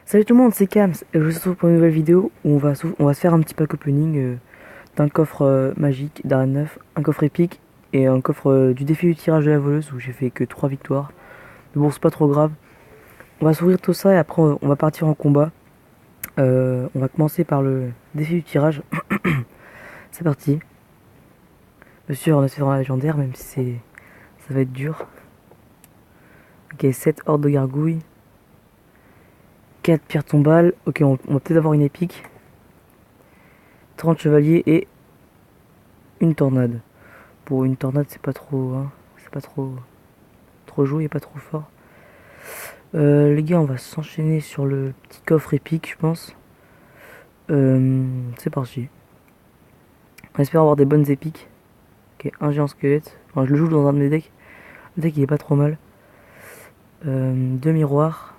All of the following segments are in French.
Salut tout le monde, c'est Kams et je vous retrouve pour une nouvelle vidéo où on va se faire un petit pack opening d'un coffre magique d'Arène 9, un coffre épique et un coffre du défi du tirage de la voleuse où j'ai fait que 3 victoires. Mais bon, c'est pas trop grave. On va s'ouvrir tout ça et après on va partir en combat. On va commencer par le défi du tirage. C'est parti. Bien sûr, on espère la légendaire même si ça va être dur. Ok, 7 hordes de gargouilles, 4 pierres tombales. Ok, on va peut-être avoir une épique. 30 chevaliers et une tornade. Pour une tornade, c'est pas trop, hein, c'est pas trop joué et pas trop fort. Les gars, on va s'enchaîner sur le petit coffre épique, je pense. C'est parti. On espère avoir des bonnes épiques. Ok, un géant squelette. Enfin, je le joue dans un de mes decks. Le deck il est pas trop mal. Deux miroirs.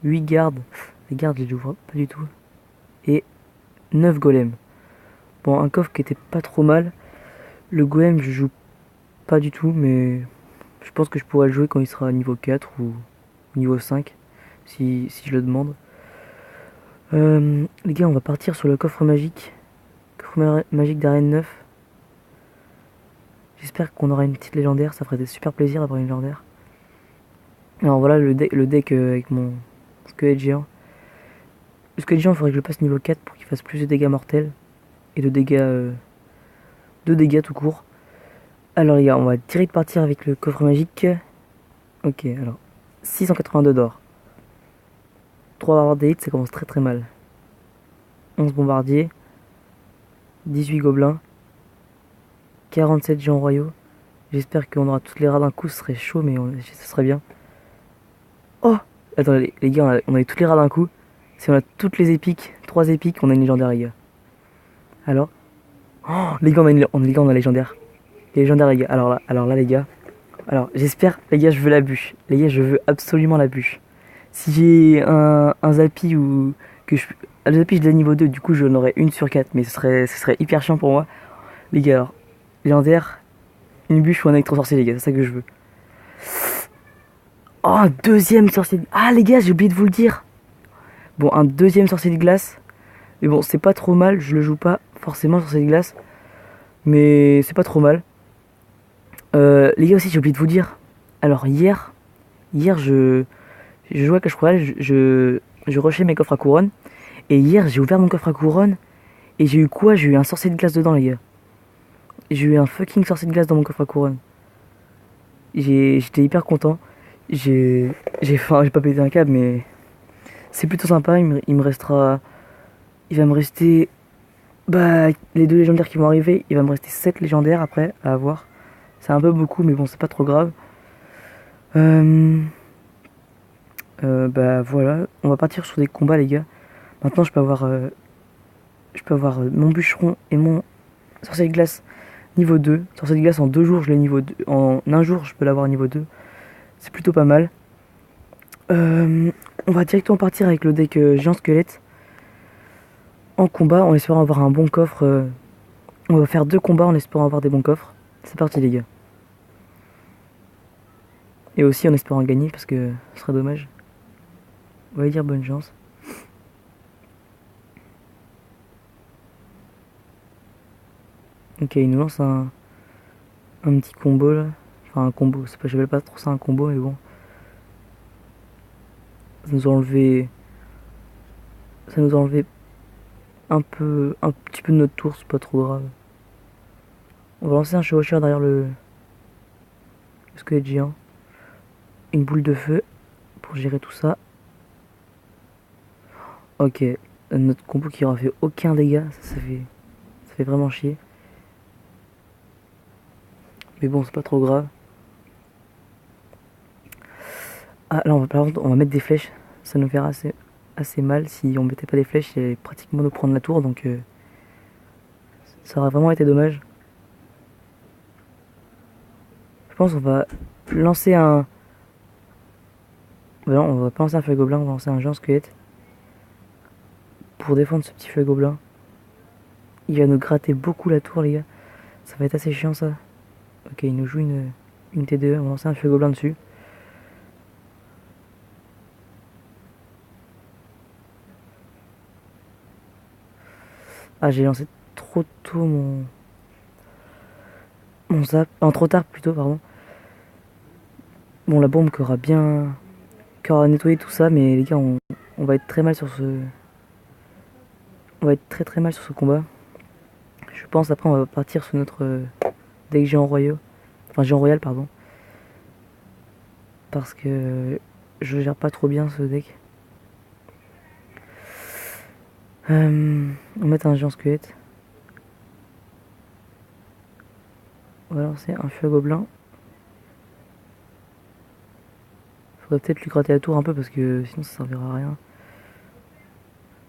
8 gardes. Les gardes, je les joue pas du tout. Et 9 golems. Bon, un coffre qui était pas trop mal. Le golem, je joue pas du tout, mais je pense que je pourrais le jouer quand il sera à niveau 4 ou niveau 5, si je le demande. Les gars, on va partir sur le coffre magique. Coffre magique d'Arène 9. J'espère qu'on aura une petite légendaire, ça ferait des super plaisir d'avoir une légendaire. Alors voilà le deck avec mon squelette géant. Le squelette géant, il faudrait que je le passe niveau 4 pour qu'il fasse plus de dégâts mortels. Et de dégâts tout court. Alors les gars, on va direct partir avec le coffre magique. Ok, alors 682 d'or. 3 barbares d'élite, ça commence très très mal. 11 bombardiers. 18 gobelins. 47 géants royaux. J'espère qu'on aura toutes les rats d'un coup, ce serait chaud, mais ce serait bien. Oh! Attends, les gars, on a toutes les rats d'un coup. Si on a toutes les épiques, 3 épiques, on a une légendaire, les gars. Alors? Oh! Les gars, les gars, on a légendaire. Légendaire, les gars. Alors là, les gars. Alors, j'espère, les gars, je veux la bûche. Les gars, je veux absolument la bûche. Si j'ai un Zappy ou que je. Le Zappy, je l'ai niveau 2, du coup, j'en aurais une sur 4, mais ce serait hyper chiant pour moi. Les gars, alors, légendaire, une bûche ou un électro-sorcier, les gars, c'est ça que je veux. Oh, un deuxième sorcier de... Ah, les gars, j'ai oublié de vous le dire. Bon, un deuxième sorcier de glace. Mais bon, c'est pas trop mal. Je le joue pas forcément, sorcier de glace. Mais c'est pas trop mal. Les gars, aussi, j'ai oublié de vous dire. Alors, hier je jouais à Clash Royale. Je rushais mes coffres à couronne. Et hier, j'ai ouvert mon coffre à couronne. Et j'ai eu quoi? J'ai eu un sorcier de glace dedans, les gars. J'ai eu un fucking sorcier de glace dans mon coffre à couronne. J'étais hyper content. Enfin, j'ai pas pété un câble, mais c'est plutôt sympa. Il me restera. Il va me rester. Bah, les deux légendaires qui vont arriver. Il va me rester 7 légendaires après à avoir. C'est un peu beaucoup, mais bon, c'est pas trop grave. Euh, bah voilà. On va partir sur des combats, les gars. Maintenant, je peux avoir mon bûcheron et mon sorcier de glace niveau 2. Sorcier de glace en 2 jours, je l'ai niveau 2. En un jour, je peux l'avoir niveau 2. C'est plutôt pas mal. On va directement partir avec le deck géant squelette en combat en espérant avoir un bon coffre. On va faire 2 combats en espérant avoir des bons coffres. C'est parti les gars. Et aussi en espérant gagner parce que ce serait dommage. On va dire bonne chance. Ok, il nous lance un petit combo là. Enfin un combo, c'est pas, j'appelle pas trop ça un combo mais bon. Ça nous a enlevé. Ça nous a enlevé un petit peu de notre tour, c'est pas trop grave. On va lancer un chevaucheur derrière le squelette géant. Une boule de feu pour gérer tout ça. Ok, notre combo qui aura fait aucun dégât, ça fait vraiment chier. Mais bon, c'est pas trop grave. Ah là, par contre, on va mettre des flèches. Ça nous fera assez mal. Si on mettait pas des flèches, il allait pratiquement nous prendre la tour. Donc ça aurait vraiment été dommage. Je pense qu'on va lancer un... Bah non, on va pas lancer un feu gobelin, on va lancer un géant squelette. Pour défendre ce petit feu gobelin. Il va nous gratter beaucoup la tour, les gars. Ça va être assez chiant, ça. Ok, il nous joue une T2. On va lancer un feu gobelin dessus. Ah, j'ai lancé trop tôt mon zap. Enfin, trop tard plutôt, pardon. Bon, la bombe qui aura nettoyé tout ça, mais les gars, on va être très mal sur ce. On va être très très mal sur ce combat. Je pense après on va partir sur notre deck géant royal. Enfin géant royal pardon. Parce que je gère pas trop bien ce deck. On va mettre un géant squelette. On va lancer un feu à gobelin. Faudrait peut-être lui gratter la tour un peu parce que sinon ça servira à rien.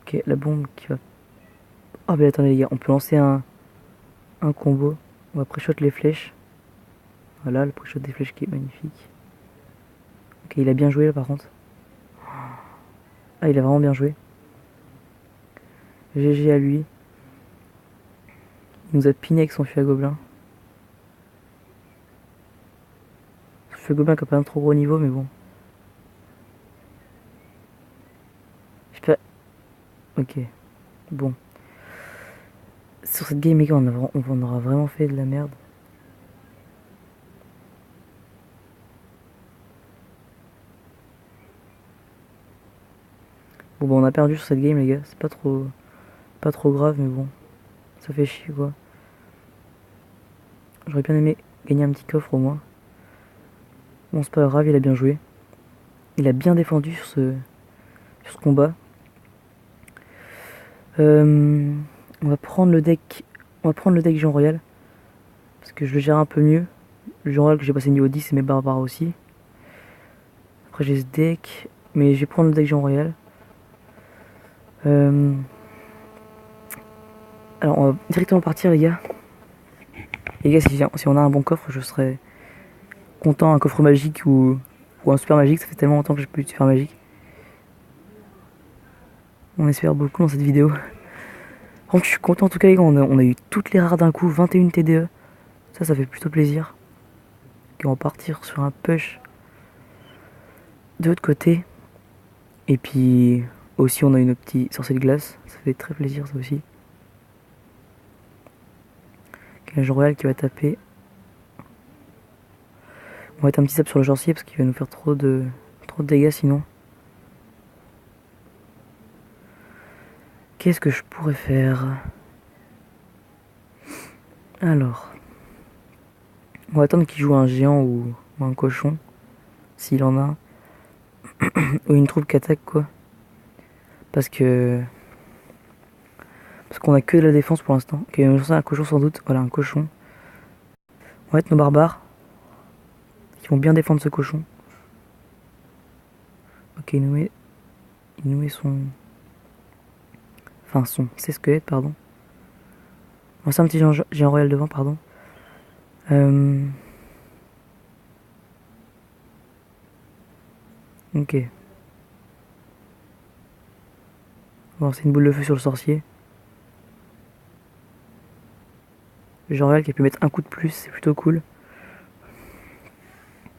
Ok, la bombe qui va. Oh mais attendez les gars, on peut lancer un combo. On va pré-shot les flèches. Voilà, le pré-shot des flèches qui est magnifique. Ok, il a bien joué là par contre. Ah, il a vraiment bien joué. GG à lui. Il nous a piné avec son feu à gobelin. Son feu à gobelin qui a pas un trop gros niveau, mais bon. J'espère. Ok, bon. Sur cette game, les gars, on aura vraiment fait de la merde. Bon, bah, on a perdu sur cette game, les gars. C'est pas trop grave, mais bon. Ça fait chier, quoi. J'aurais bien aimé gagner un petit coffre au moins. Bon, c'est pas grave, il a bien joué. Il a bien défendu sur ce combat. Euh, on va prendre le deck. On va prendre le deck Jean Royal. Parce que je le gère un peu mieux. Le Jean Royal que j'ai passé niveau 10 et mes barbares aussi. Après j'ai ce deck. Mais je vais prendre le deck Jean Royal. Euh, alors on va directement partir les gars. Les gars, si on a un bon coffre, je serais content. Un coffre magique ou un super magique. Ça fait tellement longtemps que j'ai plus eu de super magique. On espère beaucoup dans cette vidéo. Par contre, je suis content en tout cas les gars. On a eu toutes les rares d'un coup. 21 TDE. Ça fait plutôt plaisir. Ok, on va partir sur un push de l'autre côté. Et puis aussi on a une petite sorcier de glace. Ça fait très plaisir ça aussi. Cage royal qui va taper. On va mettre un petit sap sur le sorcier parce qu'il va nous faire trop de dégâts sinon. Qu'est-ce que je pourrais faire? Alors, on va attendre qu'il joue un géant ou un cochon, s'il en a un. Ou une troupe qui attaque quoi. Parce que parce qu'on a que de la défense pour l'instant. Ok, on va un cochon sans doute. Voilà, un cochon. On va mettre nos barbares qui vont bien défendre ce cochon. Ok, il nous met son. Enfin, ses squelettes, pardon. On va faire un petit géant royal devant, pardon. Ok. On va lancer une boule de feu sur le sorcier. Le géant royal qui a pu mettre un coup de plus, c'est plutôt cool.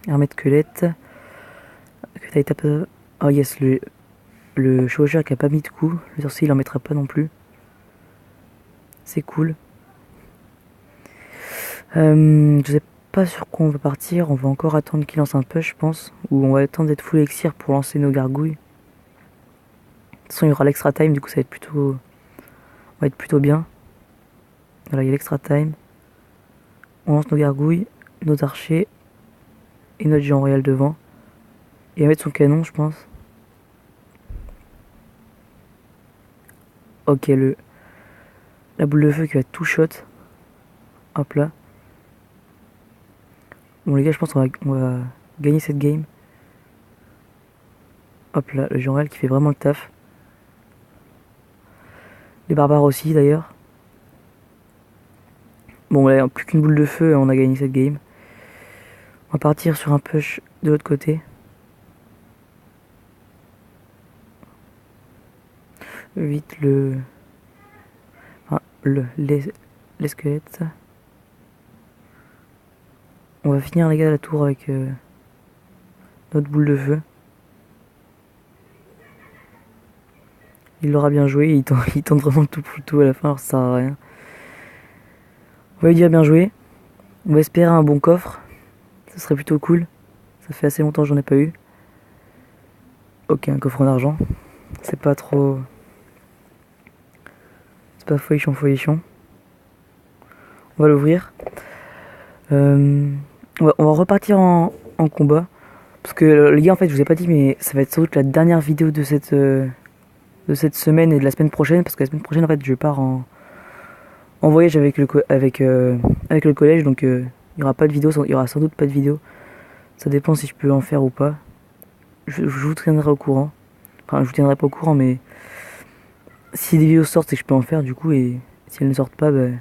Armée de squelettes. Oh yes, le chevaucheur qui a pas mis de coup. Le sorcier il en mettra pas non plus. C'est cool. Je sais pas sur quoi on va partir. On va encore attendre qu'il lance un push, je pense. Ou on va attendre d'être full elixir pour lancer nos gargouilles. De toute façon, il y aura l'extra time, du coup, ça va être plutôt bien. Voilà, il y a l'extra time. On lance nos gargouilles, nos archers et notre géant royal devant. Et il va mettre son canon, je pense. Ok, la boule de feu qui va tout shot. Hop là. Bon, les gars, je pense qu'on va gagner cette game. Hop là, le géant royal qui fait vraiment le taf. Les barbares aussi, d'ailleurs. Bon, ouais, plus qu'une boule de feu et on a gagné cette game. On va partir sur un push de l'autre côté. Vite enfin, les squelettes. On va finir les gars la tour avec notre boule de feu. Il l'aura bien joué, il tente vraiment tout pour le tout à la fin, alors ça sert à rien. On va lui dire bien joué. On va espérer un bon coffre. Ça serait plutôt cool. Ça fait assez longtemps que j'en ai pas eu. Ok, un coffre en argent. C'est pas trop... C'est pas folichon. On va l'ouvrir. On va repartir en combat. Parce que les gars, en fait, je vous ai pas dit, mais ça va être sans doute la dernière vidéo de cette semaine et de la semaine prochaine. Parce que la semaine prochaine, en fait, je pars en voyage avec le collège. Donc, il y aura pas de vidéo. Il y aura sans doute pas de vidéo. Ça dépend si je peux en faire ou pas. Je vous tiendrai au courant. Enfin, je vous tiendrai pas au courant, mais si des vidéos sortent, c'est que je peux en faire du coup. Et si elles ne sortent pas, ben,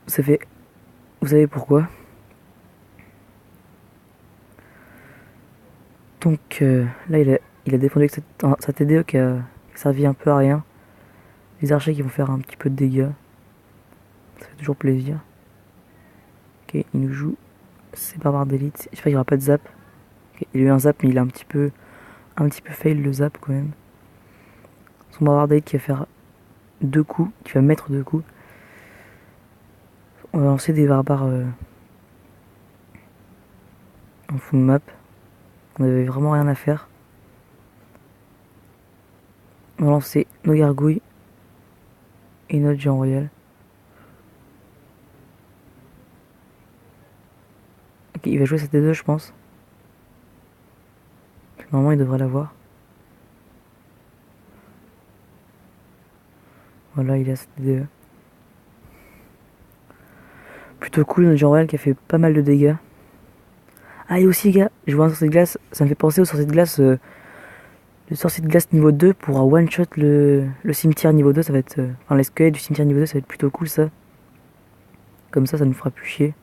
ça fait... Vous savez pourquoi. Donc là, il a défendu avec sa TDE qui a servi un peu à rien. Les archers qui vont faire un petit peu de dégâts. Ça fait toujours plaisir. Ok, il nous joue ses barbares d'élite. J'espère qu'il n'y aura pas de zap. Okay, il a eu un zap, mais il a un petit peu fail le zap quand même. Son barbare d'élite qui va faire 2 coups, qui va mettre 2 coups. On va lancer des barbares en full map. On avait vraiment rien à faire. On va lancer nos gargouilles et notre géant royal. Ok, il va jouer cette T2 je pense. Normalement il devrait l'avoir. Voilà, il a cette T2. Plutôt cool notre géant royal qui a fait pas mal de dégâts. Ah et aussi les gars, je vois un sorcier de glace, ça me fait penser au sorcier de glace. Le sorcier de glace niveau 2 pour one shot le cimetière niveau 2, ça va être... enfin les squelettes du cimetière niveau 2, ça va être plutôt cool ça. Comme ça nous fera plus chier.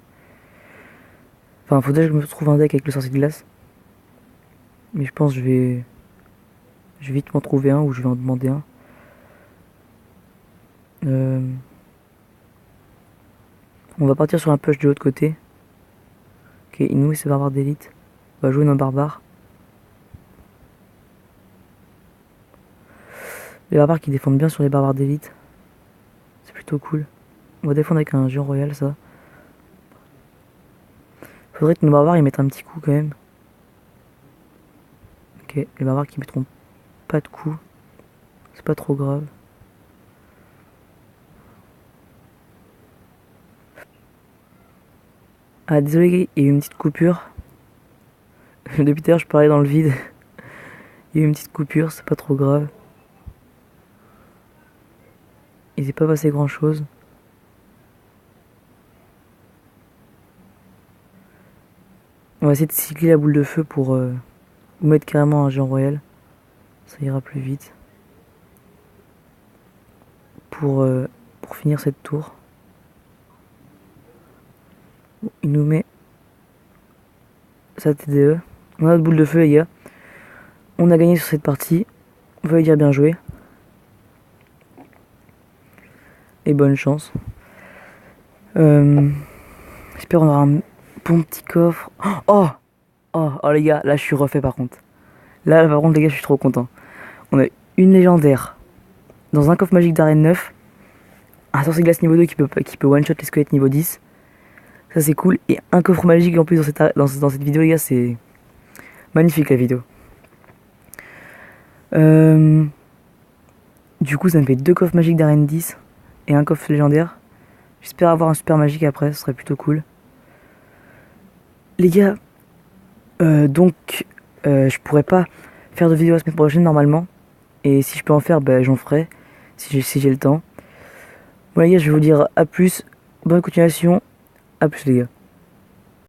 Enfin faudrait que je me trouve un deck avec le sorcier de glace. Mais je pense que je vais vite m'en trouver un ou je vais en demander un. On va partir sur un push de l'autre côté. Ok, Inoue c'est barbare d'élite. On va jouer nos barbares. Les barbares qui défendent bien sur les barbares d'élite. C'est plutôt cool. On va défendre avec un géant royal ça. Faudrait que nos barbares ils mettent un petit coup quand même. Ok, les barbares qui mettront pas de coup. C'est pas trop grave. Ah désolé, il y a eu une petite coupure. Depuis tout à l'heure je parlais dans le vide. Il y a eu une petite coupure, c'est pas trop grave. Il s'est pas passé grand chose. On va essayer de cycler la boule de feu pour vous mettre carrément un géant royal. Ça ira plus vite. Pour finir cette tour. Il nous met sa TDE. On a notre boule de feu les gars. On a gagné sur cette partie. On va lui dire bien joué. Et bonne chance. J'espère qu'on aura un bon petit coffre. Oh les gars, là je suis refait par contre. Là par contre les gars je suis trop content. On a une légendaire dans un coffre magique d'arène 9. Un sorcier glace niveau 2 qui peut one shot les squelettes niveau 10. Ça c'est cool. Et un coffre magique en plus dans cette vidéo les gars, c'est magnifique la vidéo. Du coup ça me fait 2 coffres magiques d'arène 10 et un coffre légendaire. J'espère avoir un super magique après, ce serait plutôt cool. Les gars, donc je pourrais pas faire de vidéo la semaine prochaine normalement. Et si je peux en faire, bah, j'en ferai. Si j'ai le temps. Bon les gars, je vais vous dire à plus. Bonne continuation. À plus les gars.